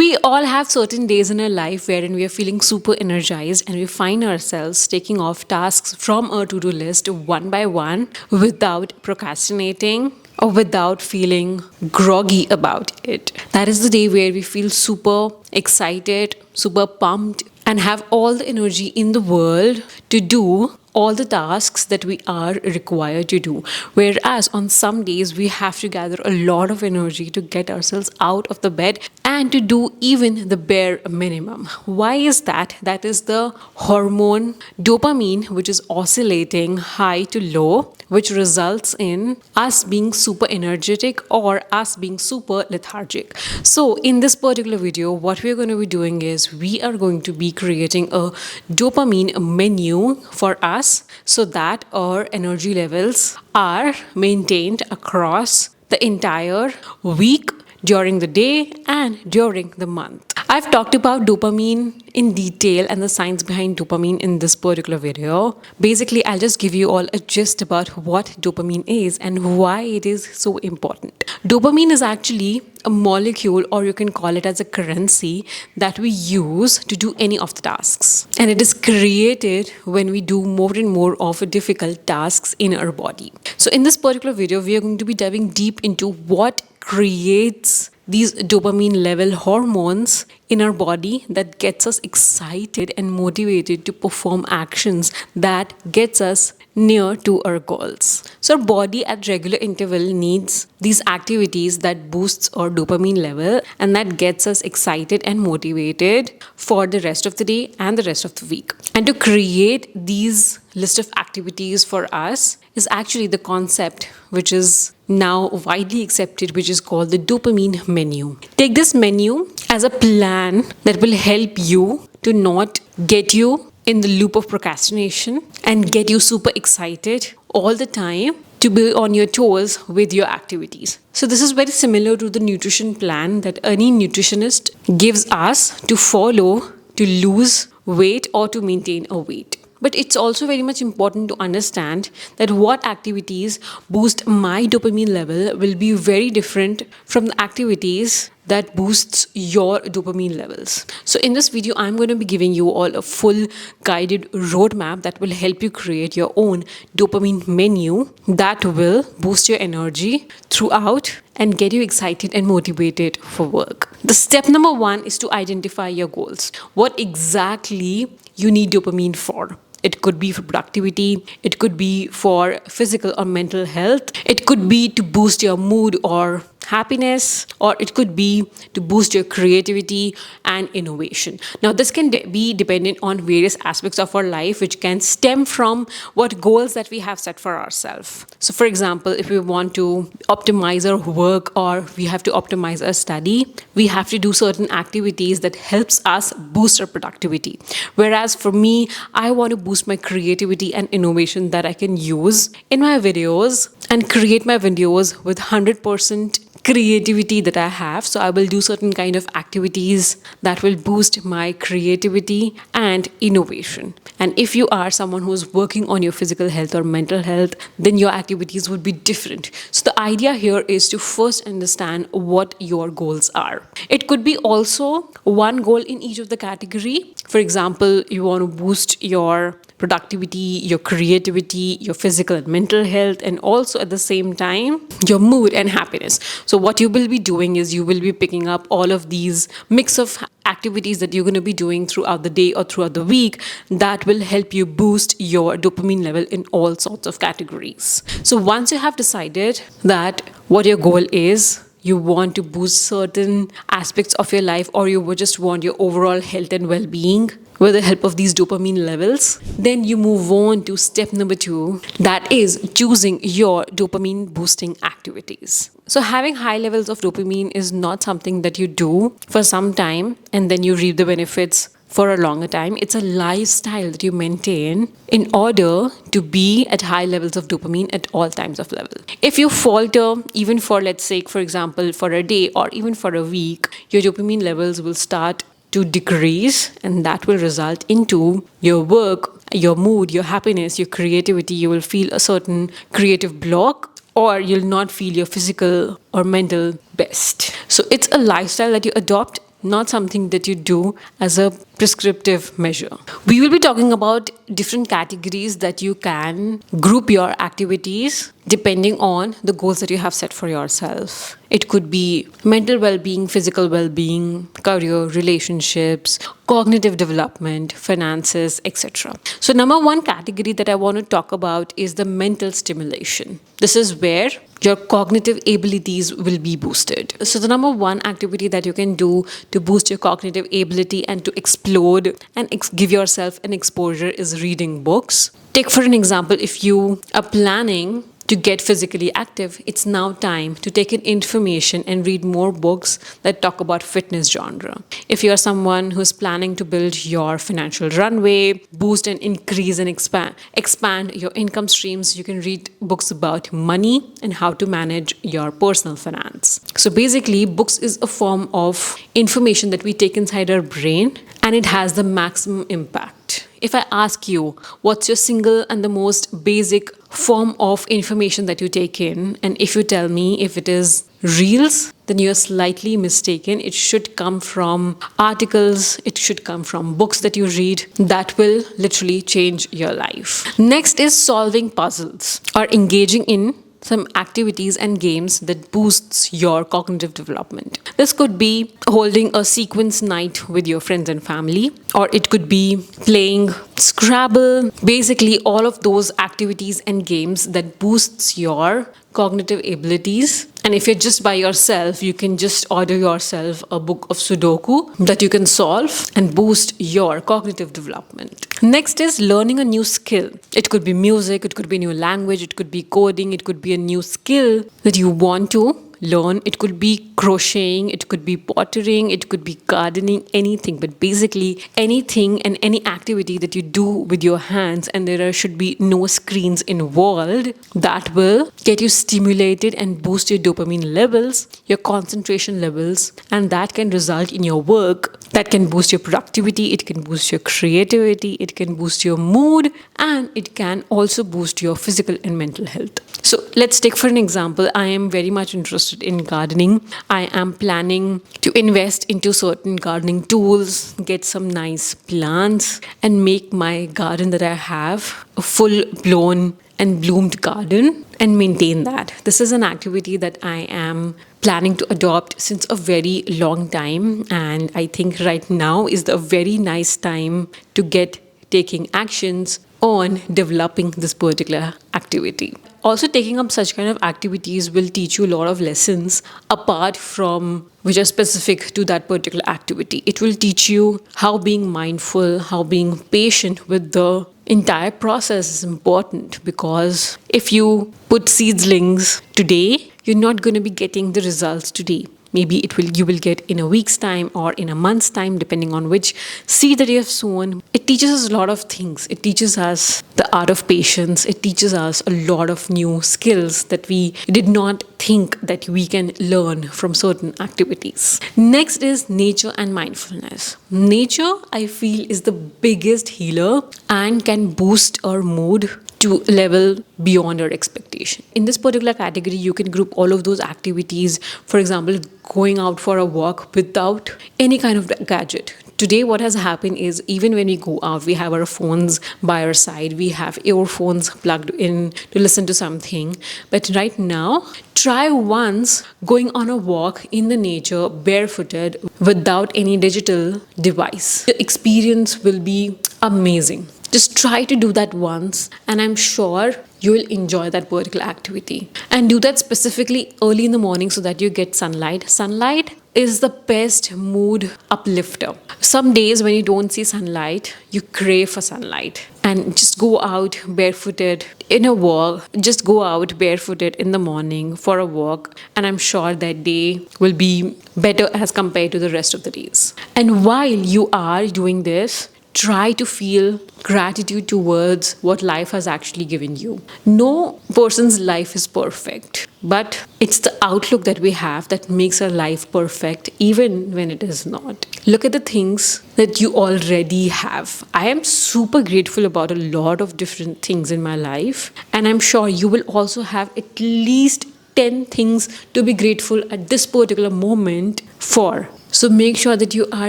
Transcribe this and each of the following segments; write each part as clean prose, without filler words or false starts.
We all have certain days in our life wherein we are feeling super energized and we find ourselves taking off tasks from our to do list one by one without procrastinating or without feeling groggy about it. That is the day where we feel super excited, super pumped, and have all the energy in the world to do all the tasks that we are required to do. Whereas on some days, we have to gather a lot of energy to get ourselves out of the bed and to do even the bare minimum. Why is that? That is the hormone dopamine, which is oscillating high to low, which results in us being super energetic or us being super lethargic. So, in this particular video, what we're going to be doing is we are going to be creating a dopamine menu for us so that our energy levels are maintained across the entire week, during the day, and during the month. I've talked about dopamine in detail and the science behind dopamine in this particular video. Basically, I'll just give you all a gist about what dopamine is and why it is so important. Dopamine is actually a molecule, or you can call it as a currency, that we use to do any of the tasks. And it is created when we do more and more of difficult tasks in our body. So in this particular video, we are going to be diving deep into what creates these dopamine level hormones in our body that gets us excited and motivated to perform actions that gets us near to our goals. So our body at regular interval needs these activities that boosts our dopamine level and that gets us excited and motivated for the rest of the day and the rest of the week. And to create these list of activities for us is actually the concept which is now widely accepted, which is called the dopamine menu. Take this menu as a plan that will help you to not get you in the loop of procrastination and get you super excited all the time to be on your toes with your activities. So this is very similar to the nutrition plan that any nutritionist gives us to follow to lose weight or to maintain a weight. But it's also very much important to understand that what activities boost my dopamine level will be very different from the activities that boosts your dopamine levels. So in this video, I'm going to be giving you all a full guided roadmap that will help you create your own dopamine menu that will boost your energy throughout and get you excited and motivated for work. The step number 1 is to identify your goals. What exactly you need dopamine for? It could be for productivity, it could be for physical or mental health, it could be to boost your mood or happiness, or it could be to boost your creativity and innovation. Now, this can be dependent on various aspects of our life, which can stem from what goals that we have set for ourselves. So, for example, if we want to optimize our work or we have to optimize our study, we have to do certain activities that helps us boost our productivity. Whereas for me, I want to boost my creativity and innovation that I can use in my videos and create my videos with 100% creativity that I have. So I will do certain kind of activities that will boost my creativity and innovation. And if you are someone who's working on your physical health or mental health, then your activities would be different. So the idea here is to first understand what your goals are. It could be also one goal in each of the category. For example, you want to boost your productivity, your creativity, your physical and mental health, and also at the same time, your mood and happiness. So what you will be doing is you will be picking up all of these mix of activities that you're going to be doing throughout the day or throughout the week that will help you boost your dopamine level in all sorts of categories. So once you have decided that what your goal is, you want to boost certain aspects of your life, or you would just want your overall health and well-being with the help of these dopamine levels, then you move on to step number 2, that is choosing your dopamine boosting activities. So having high levels of dopamine is not something that you do for some time and then you reap the benefits for a longer time. It's a lifestyle that you maintain in order to be at high levels of dopamine at all times of level. If you falter, even for, let's say, for example, for a day or even for a week, your dopamine levels will start to decrease, and that will result into your work, your mood, your happiness, your creativity. You will feel a certain creative block, or you'll not feel your physical or mental best. So it's a lifestyle that you adopt not something that you do as a prescriptive measure. We will be talking about different categories that you can group your activities depending on the goals that you have set for yourself. It could be mental well being, physical well being, career, relationships, cognitive development, finances, etc. So, number one category that I want to talk about is the mental stimulation. This is where your cognitive abilities will be boosted. So, the number one activity that you can do to boost your cognitive ability and to explode and give yourself an exposure is reading books. Take, for an example, if you are planning to get physically active, it's now time to take in information and read more books that talk about fitness genre. If you're someone who's planning to build your financial runway, boost and increase and expand your income streams, you can read books about money and how to manage your personal finance. So basically, books is a form of information that we take inside our brain, and it has the maximum impact. If I ask you, what's your single and the most basic form of information that you take in, and if you tell me if it is reels, then you're slightly mistaken. It should come from articles, it should come from books that you read. That will literally change your life. Next is solving puzzles or engaging in some activities and games that boosts your cognitive development. This could be holding a sequence night with your friends and family, or it could be playing Scrabble. Basically, all of those activities and games that boosts your cognitive abilities. And if you're just by yourself, you can just order yourself a book of Sudoku that you can solve and boost your cognitive development. Next is learning a new skill. It could be music, it could be a new language, it could be coding, it could be a new skill that you want to learn. It could be crocheting, it could be pottering, it could be gardening, anything. But basically, anything and any activity that you do with your hands and there should be no screens involved, that will get you stimulated and boost your dopamine levels, your concentration levels, and that can result in your work. That can boost your productivity, it can boost your creativity, it can boost your mood, and it can also boost your physical and mental health. So let's take for an example, I am very much interested in gardening. I am planning to invest into certain gardening tools, get some nice plants, and make my garden that I have a full-blown and bloomed garden and maintain that. This is an activity that I am planning to adopt since a very long time, and I think right now is the very nice time to get taking actions on developing this particular activity. Also, taking up such kind of activities will teach you a lot of lessons apart from which are specific to that particular activity. It will teach you how being mindful, how being patient with the entire process is important, because if you put seedlings today, you're not going to be getting the results today. Maybe you will get in a week's time or in a month's time, depending on which seed that you have sown. It teaches us a lot of things. It teaches us the art of patience. It teaches us a lot of new skills that we did not think that we can learn from certain activities. Next is nature and mindfulness. Nature, I feel, is the biggest healer and can boost our mood to level beyond our expectation. In this particular category, you can group all of those activities. For example, going out for a walk without any kind of gadget. Today, what has happened is even when we go out, we have our phones by our side. We have earphones plugged in to listen to something. But right now, try once going on a walk in the nature barefooted without any digital device. The experience will be amazing. Just try to do that once, and I'm sure you will enjoy that particular activity. And do that specifically early in the morning so that you get sunlight. Sunlight is the best mood uplifter. Some days when you don't see sunlight, you crave for sunlight. And just go out barefooted in a walk. Just go out barefooted in the morning for a walk. And I'm sure that day will be better as compared to the rest of the days. And while you are doing this, try to feel gratitude towards what life has actually given you. No person's life is perfect, but it's the outlook that we have that makes our life perfect, even when it is not. Look at the things that you already have. I am super grateful about a lot of different things in my life, and I'm sure you will also have at least 10 things to be grateful at this particular moment for. So make sure that you are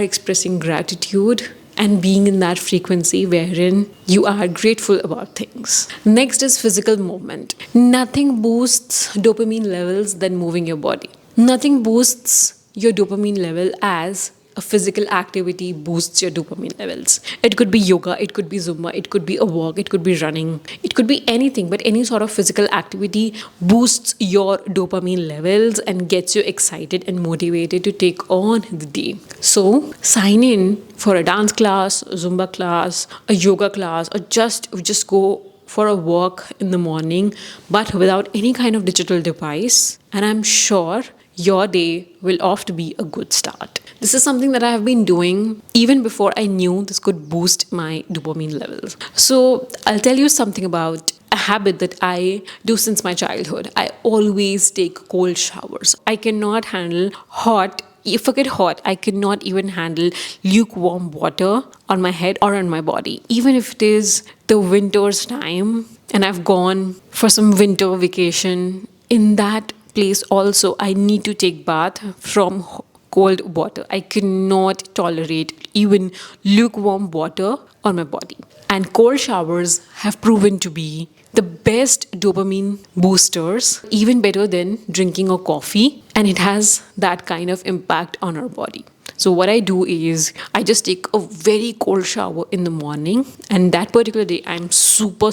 expressing gratitude and being in that frequency wherein you are grateful about things. Next is physical movement. Nothing boosts dopamine levels than moving your body. Nothing boosts your dopamine level as a physical activity boosts your dopamine levels. It could be yoga, it could be Zumba, it could be a walk, it could be running, it could be anything, but any sort of physical activity boosts your dopamine levels and gets you excited and motivated to take on the day. So, sign in for a dance class, a Zumba class, a yoga class, or just go for a walk in the morning, but without any kind of digital device. And I'm sure your day will oft be a good start. This is something that I have been doing even before I knew this could boost my dopamine levels. So I'll tell you something about a habit that I do since my childhood. I always take cold showers. I cannot handle hot. If I get hot, I cannot even handle lukewarm water on my head or on my body. Even if it is the winter's time and I've gone for some winter vacation, in that place also I need to take bath from cold water. I cannot tolerate even lukewarm water on my body. And cold showers have proven to be the best dopamine boosters, even better than drinking a coffee. And it has that kind of impact on our body. So what I do is I just take a very cold shower in the morning, and that particular day I'm super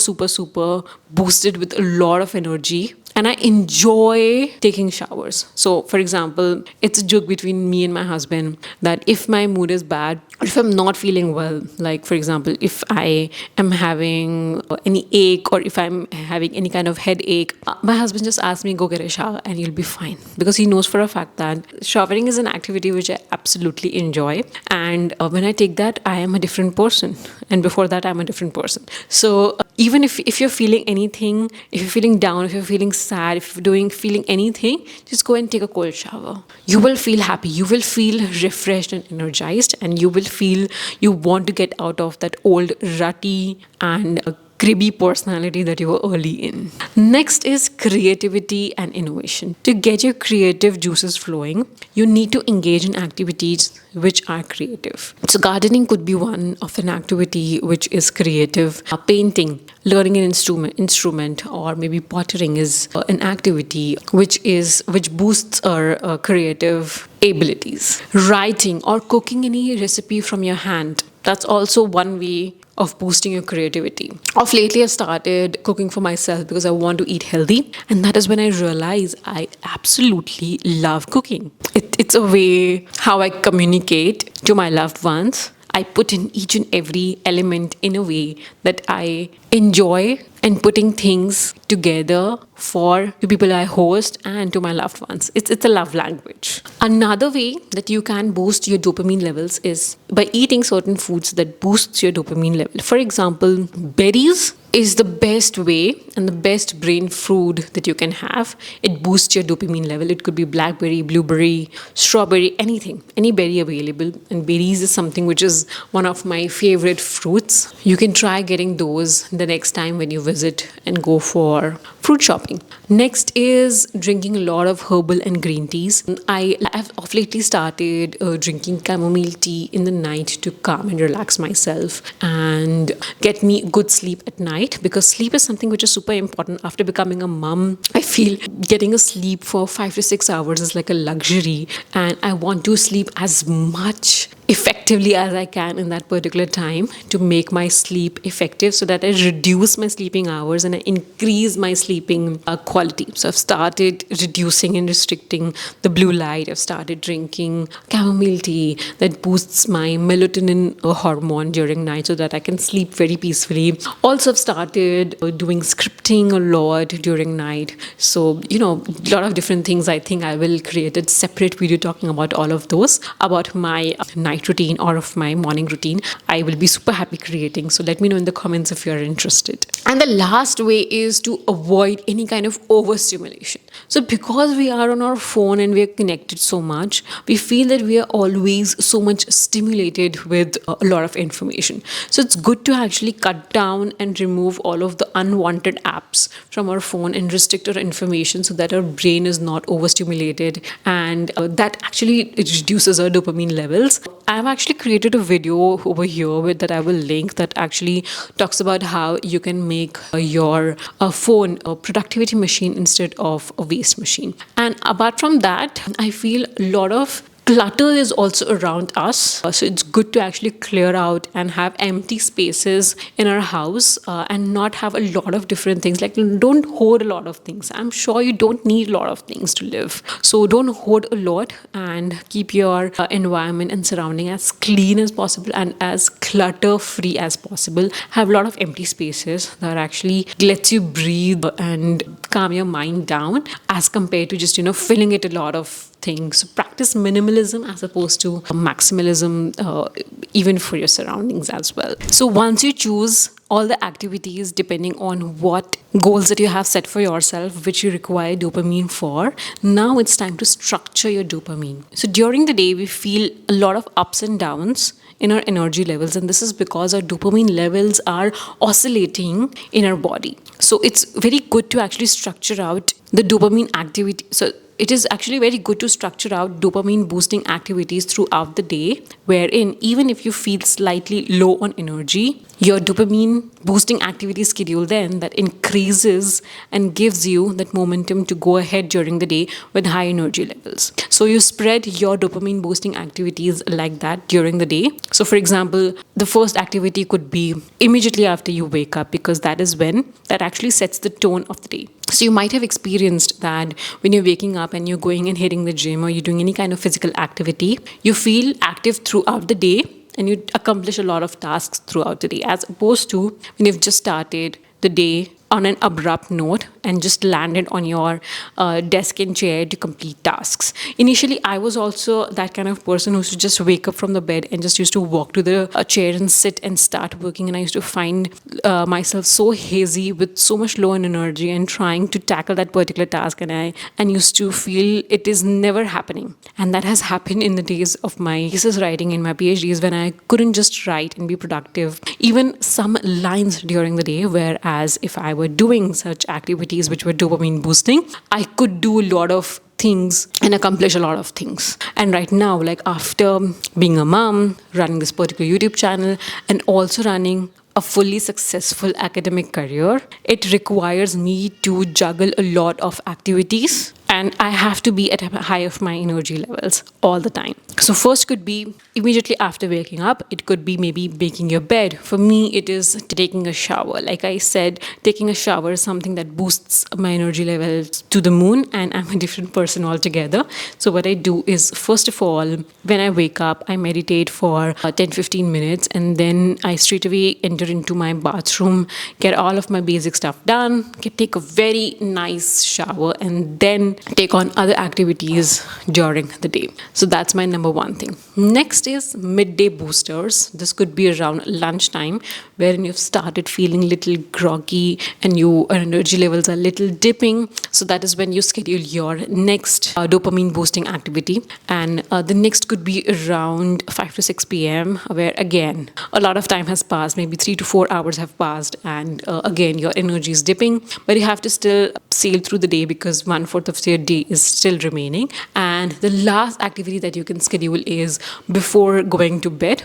boosted with a lot of energy, and I enjoy taking showers. So for example, it's a joke between me and my husband that if my mood is bad or if I'm not feeling well, like for example, if I am having any ache or if I'm having any kind of headache, my husband just asks me, go get a shower and you'll be fine, because he knows for a fact that showering is an activity which I absolutely enjoy. And when I take that, I am a different person, and before that I'm a different person. So even if you're feeling anything, if you're feeling down, if you're feeling sad, if you're feeling anything, just go and take a cold shower. You will feel happy, you will feel refreshed and energized, and you will feel you want to get out of that old rutty and cribby personality that you were early in. Next is creativity and innovation. To get your creative juices flowing, you need to engage in activities which are creative. So gardening could be one of an activity which is creative. Painting, learning an instrument, or maybe pottering is an activity which boosts our creative abilities. Writing or cooking any recipe from your hand, that's also one way of boosting your creativity. Of lately, I've started cooking for myself because I want to eat healthy. And that is when I realize I absolutely love cooking. It's a way how I communicate to my loved ones. I put in each and every element in a way that I enjoy, and putting things together for the people I host and to my loved ones. It's a love language. Another way that you can boost your dopamine levels is by eating certain foods that boosts your dopamine level. For example, berries is the best way and the best brain food that you can have. It boosts your dopamine level. It could be blackberry, blueberry, strawberry, anything, any berry available. And berries is something which is one of my favorite fruits. You can try getting those the next time when you visit and go for fruit shopping. Next is drinking a lot of herbal and green teas. I have of lately started drinking chamomile tea in the night to calm and relax myself and get me good sleep at night, because sleep is something which is super important. After becoming a mom, I feel getting a sleep for 5 to 6 hours is like a luxury, and I want to sleep as much effectively as I can in that particular time to make my sleep effective, so that I reduce my sleeping hours and I increase my sleeping quality. So I've started reducing and restricting the blue light. I've started drinking chamomile tea that boosts my melatonin hormone during night so that I can sleep very peacefully. Also, I've started doing scripting a lot during night. So, a lot of different things. I think I will create a separate video talking about all of those, about my night night routine or of my morning routine, I will be super happy creating. So let me know in the comments if you're interested. And the last way is to avoid any kind of overstimulation. So because we are on our phone and we are connected so much, we feel that we are always so much stimulated with a lot of information. So it's good to actually cut down and remove all of the unwanted apps from our phone and restrict our information so that our brain is not overstimulated, and that actually reduces our dopamine levels. I've actually created a video over here that I will link that actually talks about how you can make your phone a productivity machine instead of a waste machine. And apart from that, I feel a lot of clutter is also around us. So it's good to actually clear out and have empty spaces in our house, and not have a lot of different things. Like, don't hoard a lot of things. I'm sure you don't need a lot of things to live. So don't hoard a lot, and keep your environment and surrounding as clean as possible and as clutter free as possible. Have a lot of empty spaces that actually lets you breathe and calm your mind down, as compared to just filling it a lot of things. So practice minimalism as opposed to maximalism, even for your surroundings as well. So once you choose all the activities depending on what goals that you have set for yourself, which you require dopamine for, now it's time to structure your dopamine. So during the day, we feel a lot of ups and downs in our energy levels, and this is because our dopamine levels are oscillating in our body. So it's very good to actually structure out the dopamine activity. So it is actually very good to structure out dopamine boosting activities throughout the day, wherein even if you feel slightly low on energy, your dopamine boosting activity schedule then that increases and gives you that momentum to go ahead during the day with high energy levels. So you spread your dopamine boosting activities like that during the day. So for example, the first activity could be immediately after you wake up, because that is when that actually sets the tone of the day. So you might have experienced that when you're waking up and you're going and hitting the gym, or you're doing any kind of physical activity, you feel active throughout the day and you accomplish a lot of tasks throughout the day, as opposed to when you've just started the day on an abrupt note and just landed on your desk and chair to complete tasks. Initially, I was also that kind of person who used to just wake up from the bed and just used to walk to the chair and sit and start working. And I used to find myself so hazy with so much low on energy and trying to tackle that particular task. And used to feel it is never happening. And that has happened in the days of my thesis writing and my PhDs, when I couldn't just write and be productive, even some lines during the day. Whereas if I were doing such activities which were dopamine boosting, I could do a lot of things and accomplish a lot of things. And right now, like after being a mom, running this particular YouTube channel, and also running a fully successful academic career, it requires me to juggle a lot of activities, and I have to be at a high of my energy levels all the time. So first could be immediately after waking up. It could be maybe making your bed. For me, it is taking a shower. Like I said, taking a shower is something that boosts my energy levels to the moon, and I'm a different person altogether. So what I do is, first of all, when I wake up, I meditate for 10-15 minutes, and then I straight away enter into my bathroom, get all of my basic stuff done, take a very nice shower, and then take on other activities during the day. So that's my number one thing. Next is midday boosters. This could be around lunchtime, wherein you've started feeling little groggy and your energy levels are little dipping. So that is when you schedule your next dopamine boosting activity. And the next could be around 5 to 6 p.m., where again, a lot of time has passed, maybe 3 to 4 hours have passed, and again, your energy is dipping, but you have to still sail through the day because 1/4 of your day is still remaining. And the last activity that you can schedule is before going to bed.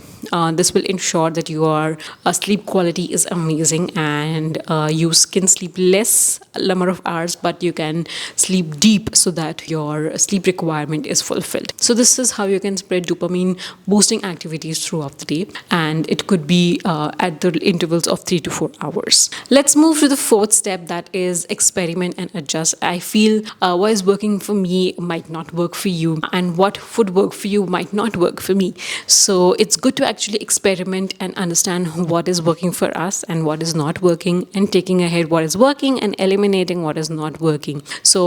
This will ensure that your sleep quality is amazing, and you can sleep less number of hours, but you can sleep deep so that your sleep requirement is fulfilled. So this is how you can spread dopamine boosting activities throughout the day, and it could be at the intervals of 3 to 4 hours. Let's move to the fourth step, that is experiment and adjust. I feel why is working for me might not work for you, and what would work for you might not work for me. So it's good to actually experiment and understand what is working for us and what is not working, and taking ahead what is working and eliminating what is not working. So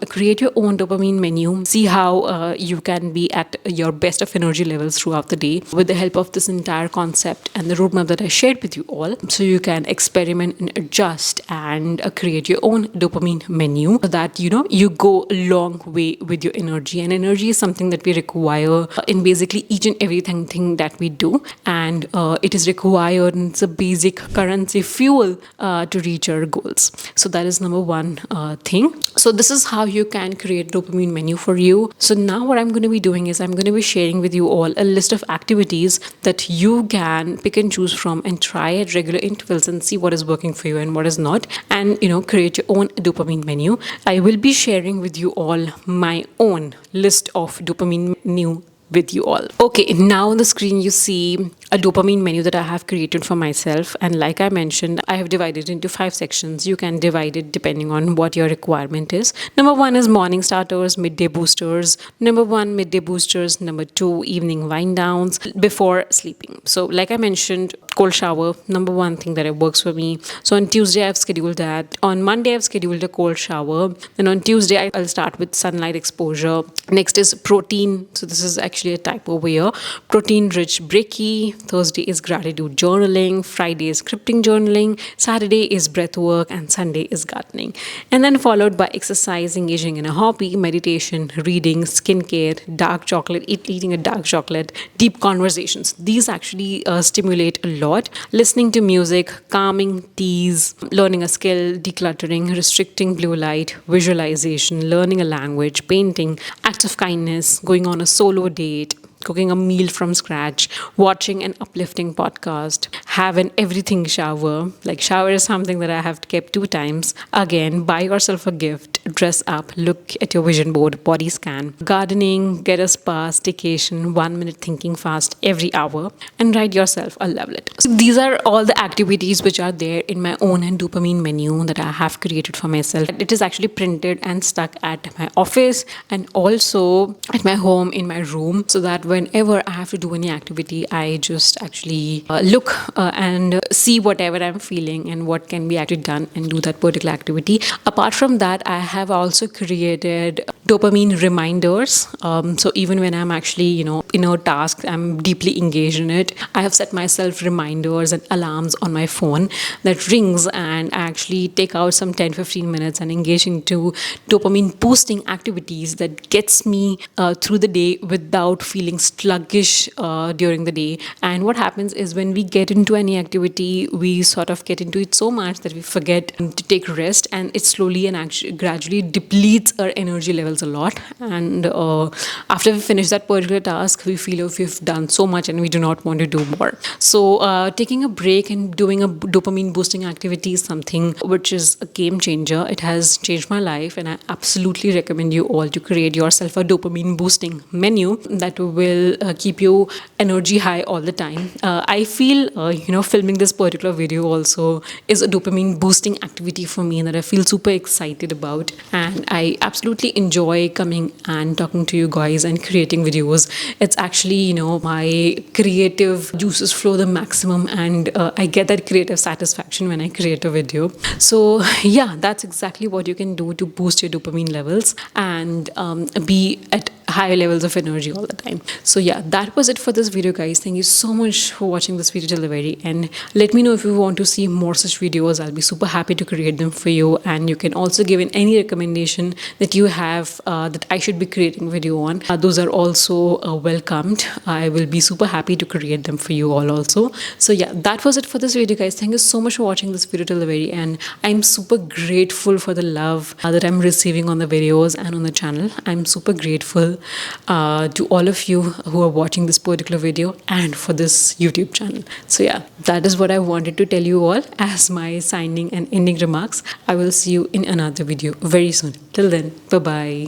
create your own dopamine menu. See how you can be at your best of energy levels throughout the day with the help of this entire concept and the roadmap that I shared with you all. So you can experiment and adjust and create your own dopamine menu, so that you go a long way with your energy. And energy is something that we require in basically each and everything that we do, and it is required, and it's a basic currency fuel to reach our goals. So that is number one thing. So this is how you can create dopamine menu for you. So now what I'm going to be doing is I'm going to be sharing with you all a list of activities that you can pick and choose from and try at regular intervals and see what is working for you and what is not, and create your own dopamine menu. I will be sharing with you all my own list of dopamine menu with you all. Okay, now on the screen you see a dopamine menu that I have created for myself, and like I mentioned, I have divided into 5 sections. You can divide it depending on what your requirement is. Number 1 is morning starters, midday boosters. Number 1, midday boosters. Number 2, evening wind downs before sleeping. So like I mentioned, cold shower, number 1 thing that it works for me. So on Tuesday I've scheduled that. On Monday I've scheduled a cold shower. Then on Tuesday I'll start with sunlight exposure. Next is protein. So this is actually a typo over here. Protein rich brekkie. Thursday is gratitude journaling. Friday is scripting journaling. Saturday is breath work, and Sunday is gardening. And then followed by exercise, engaging in a hobby, meditation, reading, skincare, dark chocolate, eating a dark chocolate, deep conversations. These actually stimulate a lot. Listening to music, calming teas, learning a skill, decluttering, restricting blue light, visualization, learning a language, painting, acts of kindness, going on a solo date, cooking a meal from scratch, watching an uplifting podcast, have an everything shower. Like shower is something that I have kept 2 times. Again, buy yourself a gift, dress up, look at your vision board, body scan, gardening, get a spa, staycation, 1 minute thinking fast every hour, and write yourself a love letter. So these are all the activities which are there in my own dopamine menu that I have created for myself. It is actually printed and stuck at my office and also at my home in my room, so that whenever I have to do any activity, I just actually look and see whatever I'm feeling and what can be actually done and do that particular activity. Apart from that, I have also created dopamine reminders. So even when I'm actually, in a task, I'm deeply engaged in it, I have set myself reminders and alarms on my phone that rings, and I actually take out some 10-15 minutes and engage into dopamine boosting activities that gets me through the day without feeling sluggish during the day. And what happens is when we get into any activity, we sort of get into it so much that we forget to take rest, and it slowly and actually gradually depletes our energy levels a lot. And after we finish that particular task, we feel if we've done so much and we do not want to do more. So taking a break and doing a dopamine boosting activity is something which is a game changer. It has changed my life, and I absolutely recommend you all to create yourself a dopamine boosting menu that will keep you energy high all the time. I feel filming this particular video also is a dopamine boosting activity for me that I feel super excited about, and I absolutely enjoy coming and talking to you guys and creating videos. It's actually my creative juices flow the maximum, and I get that creative satisfaction when I create a video. So yeah, that's exactly what you can do to boost your dopamine levels and be at higher levels of energy all the time. So yeah, that was it for this video, guys. Thank you so much for watching this video till the very end. Let me know if you want to see more such videos. I'll be super happy to create them for you, and you can also give in any recommendation that you have that I should be creating video on. Those are also welcomed. I will be super happy to create them for you all also. So yeah, that was it for this video, guys. Thank you so much for watching this video till the very end. I'm super grateful for the love that I'm receiving on the videos and on the channel. I'm super grateful to all of you who are watching this particular video and for this YouTube channel. So yeah, that is what I wanted to tell you all as my signing and ending remarks. I will see you in another video very soon. Till then, bye bye.